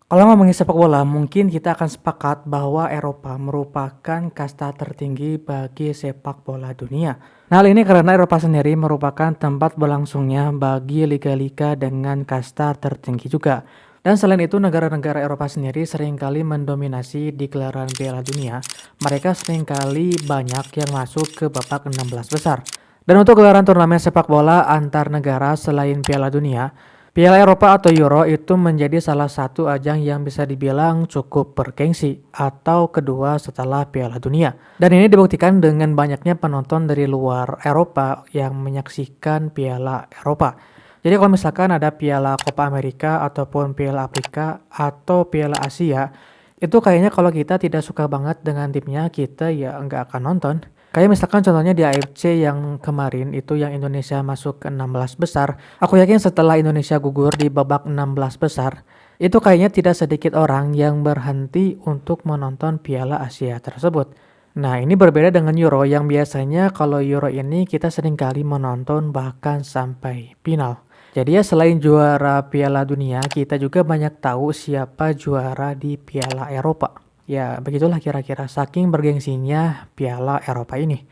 Kalau ngomongin sepak bola, mungkin kita akan sepakat bahwa Eropa merupakan kasta tertinggi bagi sepak bola dunia. Nah, hal ini karena Eropa sendiri merupakan tempat berlangsungnya bagi liga-liga dengan kasta tertinggi juga. Dan selain itu, negara-negara Eropa sendiri seringkali mendominasi di gelaran Piala Dunia. Mereka seringkali banyak yang masuk ke babak 16 besar. Dan untuk gelaran turnamen sepak bola antar negara selain Piala Dunia, Piala Eropa atau Euro itu menjadi salah satu ajang yang bisa dibilang cukup bergengsi atau kedua setelah Piala Dunia. Dan ini dibuktikan dengan banyaknya penonton dari luar Eropa yang menyaksikan Piala Eropa. Jadi kalau misalkan ada Piala Copa America ataupun Piala Afrika atau Piala Asia, itu kayaknya kalau kita tidak suka banget dengan timnya, kita ya nggak akan nonton. Kayak misalkan contohnya di AFC yang kemarin itu yang Indonesia masuk ke 16 besar. Aku yakin setelah Indonesia gugur di babak 16 besar, itu kayaknya tidak sedikit orang yang berhenti untuk menonton Piala Asia tersebut. Nah, ini berbeda dengan Euro yang biasanya kalau Euro ini kita seringkali menonton bahkan sampai final. Jadi ya selain juara Piala Dunia, kita juga banyak tahu siapa juara di Piala Eropa. Ya, begitulah kira-kira saking bergengsinya Piala Eropa ini.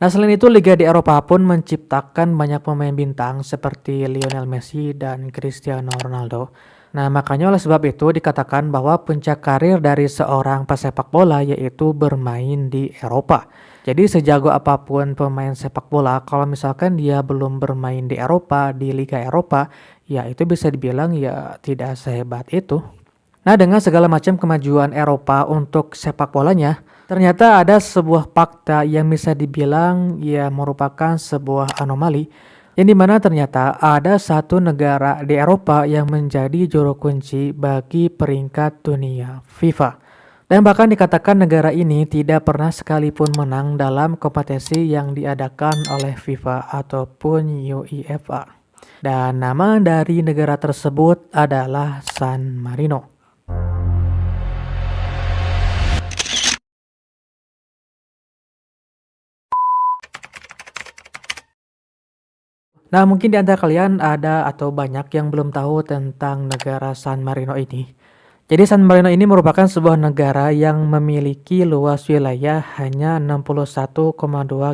Nah, selain itu Liga di Eropa pun menciptakan banyak pemain bintang seperti Lionel Messi dan Cristiano Ronaldo. Nah, makanya oleh sebab itu dikatakan bahwa puncak karir dari seorang pesepak bola yaitu bermain di Eropa. Jadi sejago apapun pemain sepak bola, kalau misalkan dia belum bermain di Eropa, di Liga Eropa, ya itu bisa dibilang ya tidak sehebat itu. Nah, dengan segala macam kemajuan Eropa untuk sepak bolanya, ternyata ada sebuah fakta yang bisa dibilang ya merupakan sebuah anomali, yang dimana ternyata ada satu negara di Eropa yang menjadi juru kunci bagi peringkat dunia FIFA. Dan bahkan dikatakan negara ini tidak pernah sekalipun menang dalam kompetisi yang diadakan oleh FIFA ataupun UEFA. Dan nama dari negara tersebut adalah San Marino. Nah, mungkin di antara kalian ada atau banyak yang belum tahu tentang negara San Marino ini. Jadi San Marino ini merupakan sebuah negara yang memiliki luas wilayah hanya 61,2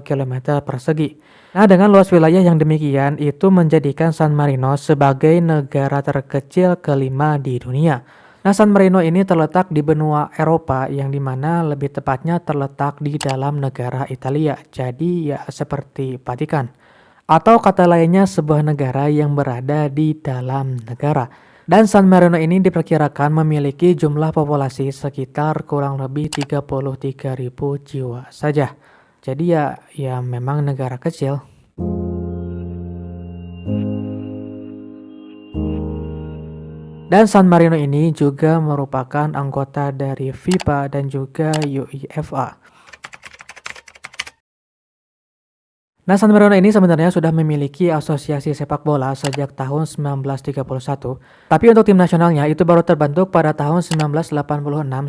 km persegi. Nah, dengan luas wilayah yang demikian, itu menjadikan San Marino sebagai negara terkecil kelima di dunia. Nah, San Marino ini terletak di benua Eropa yang dimana lebih tepatnya terletak di dalam negara Italia. Jadi ya seperti Vatikan. Atau kata lainnya sebuah negara yang berada di dalam negara. Dan San Marino ini diperkirakan memiliki jumlah populasi sekitar kurang lebih 33.000 jiwa saja. Jadi ya memang negara kecil. Dan San Marino ini juga merupakan anggota dari FIFA dan juga UEFA. Nah, San Marino ini sebenarnya sudah memiliki asosiasi sepak bola sejak tahun 1931. Tapi untuk tim nasionalnya itu baru terbentuk pada tahun 1986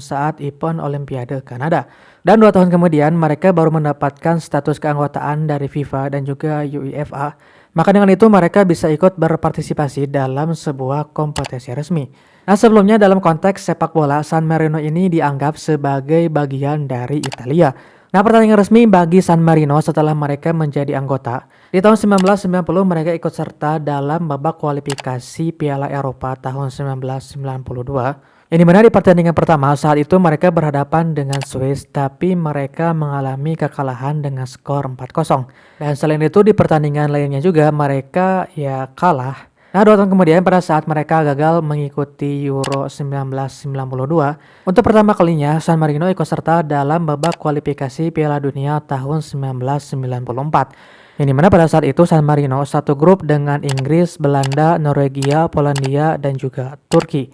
saat event Olimpiade Kanada. Dan 2 tahun kemudian mereka baru mendapatkan status keanggotaan dari FIFA dan juga UEFA. Maka dengan itu mereka bisa ikut berpartisipasi dalam sebuah kompetisi resmi. Nah, sebelumnya dalam konteks sepak bola, San Marino ini dianggap sebagai bagian dari Italia. Nah, pertandingan resmi bagi San Marino setelah mereka menjadi anggota. Di tahun 1990 mereka ikut serta dalam babak kualifikasi Piala Eropa tahun 1992. Yang dimana di pertandingan pertama saat itu mereka berhadapan dengan Swiss, tapi mereka mengalami kekalahan dengan skor 4-0. Dan selain itu di pertandingan lainnya juga mereka ya kalah. Nah, 2 tahun kemudian pada saat mereka gagal mengikuti Euro 1992, untuk pertama kalinya San Marino ikut serta dalam babak kualifikasi Piala Dunia tahun 1994. Yang dimana pada saat itu San Marino satu grup dengan Inggris, Belanda, Norwegia, Polandia, dan juga Turki.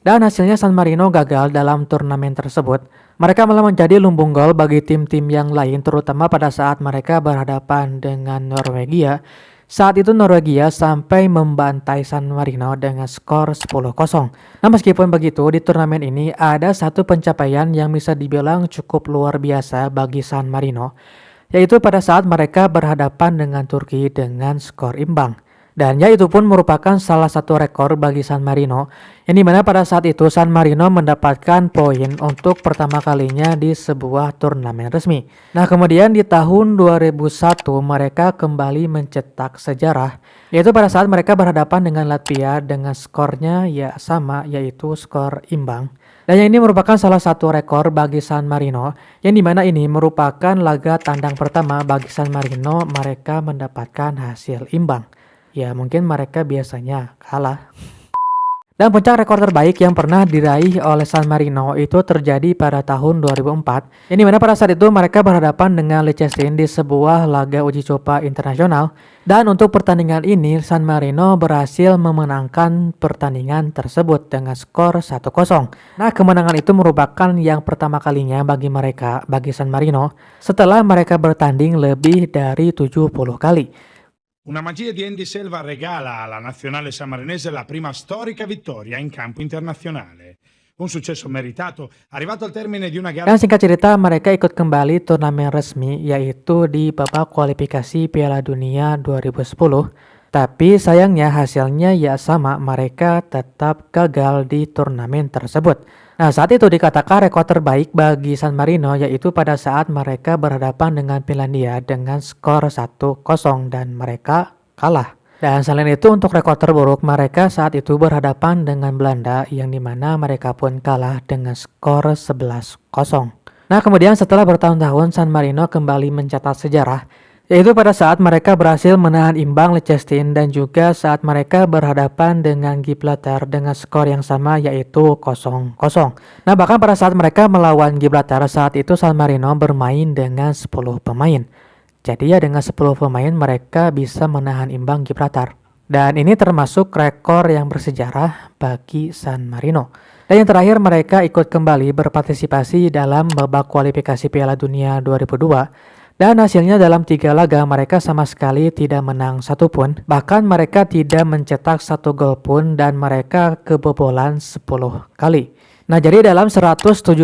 Dan hasilnya San Marino gagal dalam turnamen tersebut. Mereka malah menjadi lumbung gol bagi tim-tim yang lain terutama pada saat mereka berhadapan dengan Norwegia. Saat itu Norwegia sampai membantai San Marino dengan skor 10-0. Nah, meskipun begitu di turnamen ini ada satu pencapaian yang bisa dibilang cukup luar biasa bagi San Marino, yaitu pada saat mereka berhadapan dengan Turki dengan skor imbang. Dan ya itu pun merupakan salah satu rekor bagi San Marino, yang dimana pada saat itu San Marino mendapatkan poin untuk pertama kalinya di sebuah turnamen resmi. Nah kemudian di tahun 2001 mereka kembali mencetak sejarah, yaitu pada saat mereka berhadapan dengan Latvia dengan skornya ya sama, yaitu skor imbang. Dan yang ini merupakan salah satu rekor bagi San Marino, yang dimana ini merupakan laga tandang pertama bagi San Marino mereka mendapatkan hasil imbang. Ya mungkin mereka biasanya kalah. Dan puncak rekor terbaik yang pernah diraih oleh San Marino itu terjadi pada tahun 2004. Yang dimana pada saat itu mereka berhadapan dengan Liechtenstein di sebuah laga uji coba internasional. Dan untuk pertandingan ini San Marino berhasil memenangkan pertandingan tersebut dengan skor 1-0. Nah kemenangan itu merupakan yang pertama kalinya bagi mereka, bagi San Marino, setelah mereka bertanding lebih dari 70 kali. Una magia di Andy Selva regala alla nazionale sammarinese la prima storica vittoria in campo internazionale. Un successo meritato, arrivato al termine di una gara. Dan singkat cerita, mereka ikut kembali turnamen resmi, yaitu di babak kualifikasi Piala Dunia 2010. Tapi sayangnya hasilnya ya sama, mereka tetap gagal di turnamen tersebut. Nah saat itu dikatakan rekor terbaik bagi San Marino yaitu pada saat mereka berhadapan dengan Finlandia dengan skor 1-0 dan mereka kalah. Dan selain itu untuk rekor terburuk mereka saat itu berhadapan dengan Belanda yang dimana mereka pun kalah dengan skor 11-0. Nah kemudian setelah bertahun-tahun San Marino kembali mencatat sejarah, yaitu pada saat mereka berhasil menahan imbang Liechtenstein dan juga saat mereka berhadapan dengan Gibraltar dengan skor yang sama yaitu 0-0. Nah bahkan pada saat mereka melawan Gibraltar saat itu San Marino bermain dengan 10 pemain. Jadi ya dengan 10 pemain mereka bisa menahan imbang Gibraltar. Dan ini termasuk rekor yang bersejarah bagi San Marino. Dan yang terakhir mereka ikut kembali berpartisipasi dalam babak kualifikasi Piala Dunia 2002. Dan hasilnya dalam 3 laga mereka sama sekali tidak menang satupun. Bahkan mereka tidak mencetak 1 gol pun dan mereka kebobolan 10 kali. Nah jadi dalam 175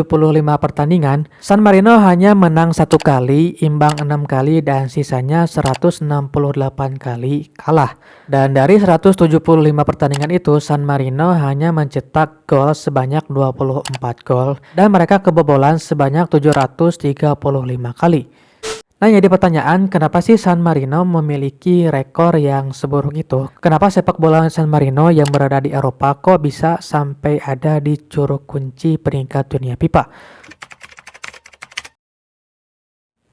pertandingan, San Marino hanya menang 1 kali, imbang 6 kali dan sisanya 168 kali kalah. Dan dari 175 pertandingan itu, San Marino hanya mencetak gol sebanyak 24 gol dan mereka kebobolan sebanyak 735 kali. Nah jadi pertanyaan, kenapa sih San Marino memiliki rekor yang seburuk itu? Kenapa sepak bola San Marino yang berada di Eropa kok bisa sampai ada di juru kunci peringkat dunia FIFA?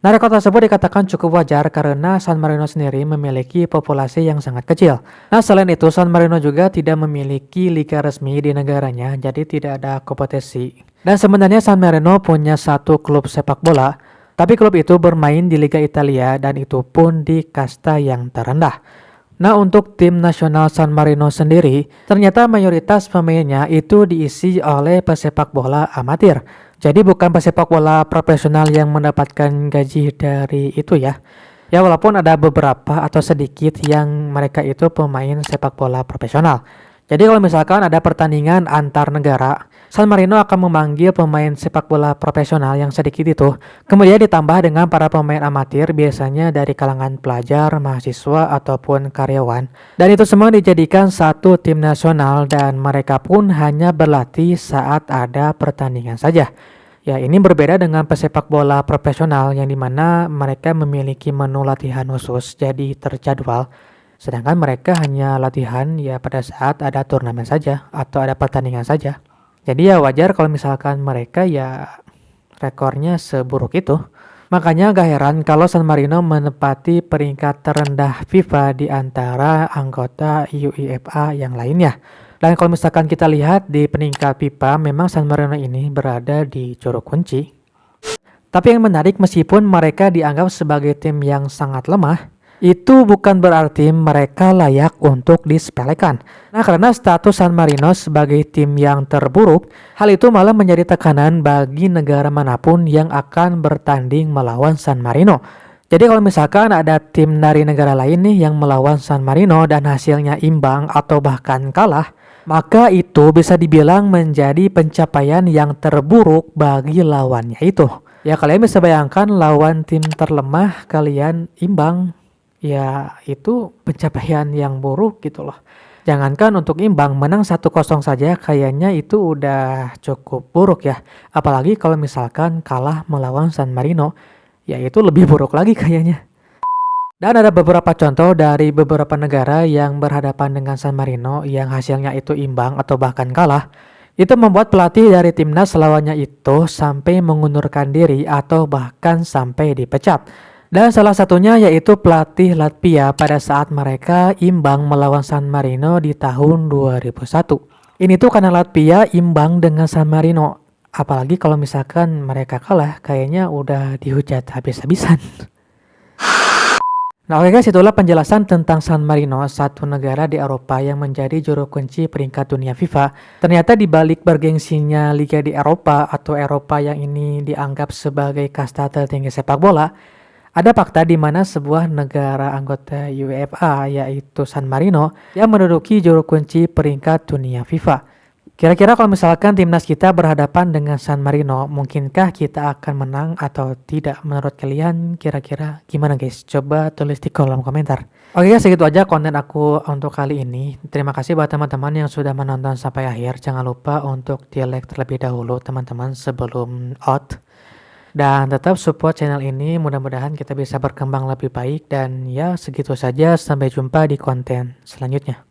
Nah rekor tersebut dikatakan cukup wajar karena San Marino sendiri memiliki populasi yang sangat kecil. Nah selain itu San Marino juga tidak memiliki liga resmi di negaranya, jadi tidak ada kompetisi. Dan sebenarnya San Marino punya 1 klub sepak bola, tapi klub itu bermain di Liga Italia dan itu pun di kasta yang terendah. Nah untuk tim nasional San Marino sendiri, ternyata mayoritas pemainnya itu diisi oleh pesepak bola amatir. Jadi bukan pesepak bola profesional yang mendapatkan gaji dari itu ya. Ya walaupun ada beberapa atau sedikit yang mereka itu pemain sepak bola profesional. Jadi kalau misalkan ada pertandingan antar negara, San Marino akan memanggil pemain sepak bola profesional yang sedikit itu, kemudian ditambah dengan para pemain amatir biasanya dari kalangan pelajar, mahasiswa, ataupun karyawan. Dan itu semua dijadikan satu tim nasional dan mereka pun hanya berlatih saat ada pertandingan saja. Ya ini berbeda dengan pesepak bola profesional yang dimana mereka memiliki menu latihan khusus jadi terjadwal. Sedangkan mereka hanya latihan ya pada saat ada turnamen saja atau ada pertandingan saja. Jadi ya wajar kalau misalkan mereka ya rekornya seburuk itu. Makanya gak heran kalau San Marino menempati peringkat terendah FIFA di antara anggota UEFA yang lainnya. Dan kalau misalkan kita lihat di peringkat FIFA memang San Marino ini berada di juru kunci. Tapi yang menarik meskipun mereka dianggap sebagai tim yang sangat lemah, itu bukan berarti mereka layak untuk disepelekan. Nah karena status San Marino sebagai tim yang terburuk, hal itu malah menjadi tekanan bagi negara manapun yang akan bertanding melawan San Marino. Jadi kalau misalkan ada tim dari negara lain nih yang melawan San Marino dan hasilnya imbang atau bahkan kalah, maka itu bisa dibilang menjadi pencapaian yang terburuk bagi lawannya itu. Ya kalian bisa bayangkan lawan tim terlemah kalian imbang. ya itu pencapaian yang buruk gitu loh. Jangankan untuk imbang, menang 1-0 saja kayaknya itu udah cukup buruk ya. Apalagi kalau misalkan kalah melawan San Marino, ya itu lebih buruk lagi kayaknya. Dan ada beberapa contoh dari beberapa negara yang berhadapan dengan San Marino yang hasilnya itu imbang atau bahkan kalah. Itu membuat pelatih dari timnas lawannya itu sampai mengundurkan diri atau bahkan sampai dipecat. Dan salah satunya yaitu pelatih Latvia pada saat mereka imbang melawan San Marino di tahun 2001. Ini tuh karena Latvia imbang dengan San Marino. Apalagi kalau misalkan mereka kalah, kayaknya udah dihujat habis-habisan. Nah oke guys, itulah penjelasan tentang San Marino, satu negara di Eropa yang menjadi juru kunci peringkat dunia FIFA. Ternyata di balik bergengsinya Liga di Eropa atau Eropa yang ini dianggap sebagai kasta tertinggi sepak bola, ada fakta di mana sebuah negara anggota UEFA yaitu San Marino yang menduduki juru kunci peringkat dunia FIFA. Kira-kira kalau misalkan timnas kita berhadapan dengan San Marino, mungkinkah kita akan menang atau tidak? Menurut kalian kira-kira gimana guys? Coba tulis di kolom komentar. Oke guys, segitu aja konten aku untuk kali ini. Terima kasih buat teman-teman yang sudah menonton sampai akhir. Jangan lupa untuk di like terlebih dahulu teman-teman sebelum out. Dan tetap support channel ini, mudah-mudahan kita bisa berkembang lebih baik. Dan ya segitu saja, sampai jumpa di konten selanjutnya.